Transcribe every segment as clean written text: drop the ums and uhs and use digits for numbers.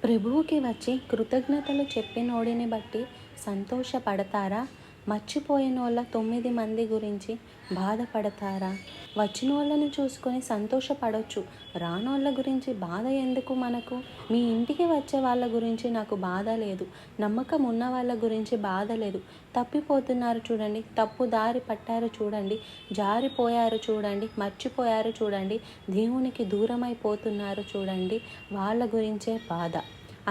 ప్రభువుకి వచ్చి కృతజ్ఞతలు చెప్పినోడిని బట్టి సంతోషపడతారా? మర్చిపోయినోళ్ళ 9 మంది గురించి బాధపడతారా? వచ్చినోళ్ళని చూసుకొని సంతోషపడొచ్చు. రానోళ్ళ గురించి బాధ ఎందుకు మనకు? మీ ఇంటికి వచ్చే వాళ్ళ గురించి నాకు బాధ లేదు. నమ్మకం ఉన్న వాళ్ళ గురించి బాధ లేదు. తప్పిపోతున్నారు చూడండి, తప్పు దారి పట్టారు చూడండి, జారిపోయారు చూడండి, మర్చిపోయారు చూడండి, దేవునికి దూరమైపోతున్నారు చూడండి, వాళ్ళ గురించే బాధ.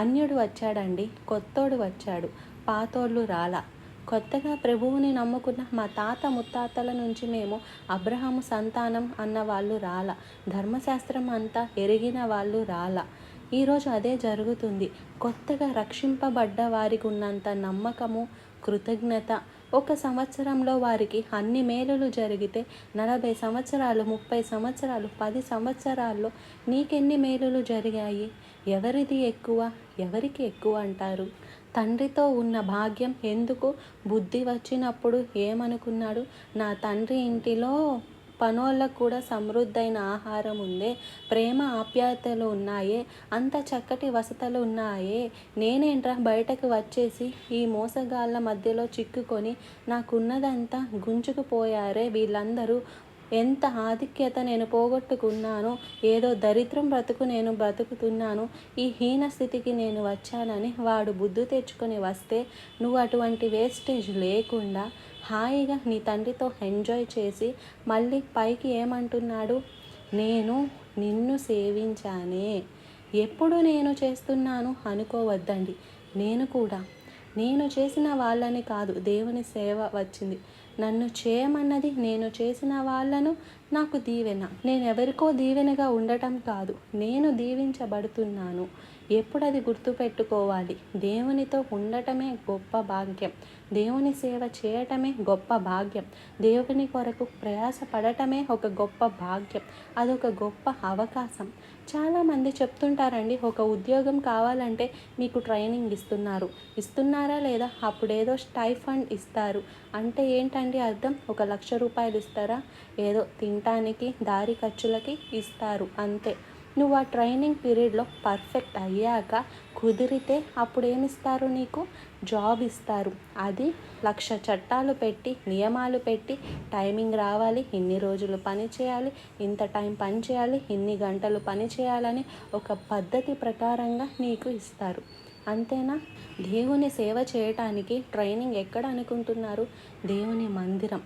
అన్యుడు వచ్చాడండి, కొత్తోడు వచ్చాడు, పాతోళ్ళు రాలా. కొత్తగా ప్రభువుని నమ్ముకున్న మా తాత ముత్తాతల నుంచి మేము అబ్రహాము సంతానం అన్న వాళ్ళు రాలా. ధర్మశాస్త్రం అంతా ఎరిగిన వాళ్ళు రాలా. ఈరోజు అదే జరుగుతుంది. కొత్తగా రక్షింపబడ్డ వారికి ఉన్నంత నమ్మకము, కృతజ్ఞత ఒక సంవత్సరంలో వారికి అన్ని మేలులు జరిగితే 40 సంవత్సరాలు, 30 సంవత్సరాలు, 10 సంవత్సరాల్లో నీకెన్ని మేలులు జరిగాయి? ఎవరిది ఎక్కువ? ఎవరికి ఎక్కువ అంటారు? తండ్రితో ఉన్న భాగ్యం ఎందుకు? బుద్ధి వచ్చినప్పుడు ఏమనుకున్నాడు? నా తండ్రి ఇంటిలో పనోళ్ళకు కూడా సమృద్ధైన ఆహారం ఉందే, ప్రేమ ఆప్యాయతలు ఉన్నాయే, అంత చక్కటి వసతులు ఉన్నాయే, నేనేంట్రా బయటకు వచ్చేసి ఈ మోసగాళ్ళ మధ్యలో చిక్కుకొని నాకున్నదంతా గుంజుకుపోయారే వీళ్ళందరూ, ఎంత ఆధిక్యత నేను పోగొట్టుకున్నాను, ఏదో దరిద్రం బ్రతుకు నేను బ్రతుకుతున్నాను, ఈ హీన స్థితికి నేను వచ్చానని వాడు బుద్ధి తెచ్చుకొని వస్తే నువ్వు అటువంటి వేస్టేజ్ లేకుండా హాయిగా నీ తండ్రితో ఎంజాయ్ చేసి మళ్ళీ పైకి ఏమంటున్నాడు? నేను నిన్ను సేవించానే. ఎప్పుడు నేను చేస్తున్నాను అనుకోవద్దండి. నేను చేసిన వాళ్ళని కాదు, దేవుని సేవ వచ్చింది. నన్ను చేయమన్నది నేను చేసిన వాళ్ళను నాకు దీవెన. నేను ఎవరికో దీవెనగా ఉండటం కాదు, నేను దీవించబడుతున్నాను. ఎప్పుడు అది గుర్తుపెట్టుకోవాలి. దేవునితో ఉండటమే గొప్ప భాగ్యం. దేవుని సేవ చేయటమే గొప్ప భాగ్యం. దేవుని కొరకు ప్రయాసపడటమే ఒక గొప్ప భాగ్యం. అదొక గొప్ప అవకాశం. చాలామంది చెప్తుంటారండి, ఒక ఉద్యోగం కావాలంటే మీకు ట్రైనింగ్ ఇస్తున్నారా లేదా? అప్పుడేదో స్టైఫండ్ ఇస్తారు అంటే ఏంటండి అర్థం? 1,00,000 రూపాయలు ఇస్తారా? ఏదో తినటానికి దారి ఖర్చులకి ఇస్తారు అంతే. నువ్వు ఆ ట్రైనింగ్ పీరియడ్లో పర్ఫెక్ట్ అయ్యాక కుదిరితే అప్పుడు ఏమిస్తారు? నీకు జాబ్ ఇస్తారు. అది 1,00,000 చట్టాలు పెట్టి, నియమాలు పెట్టి, టైమింగ్ రావాలి, ఇన్ని రోజులు పని చేయాలి, ఇంత టైం పని చేయాలి, ఇన్ని గంటలు పని చేయాలని ఒక పద్ధతి ప్రకారంగా నీకు ఇస్తారు. అంతేనా? దేవుని సేవ చేయటానికి ట్రైనింగ్ ఎక్కడ అనుకుంటున్నారు? దేవుని మందిరం.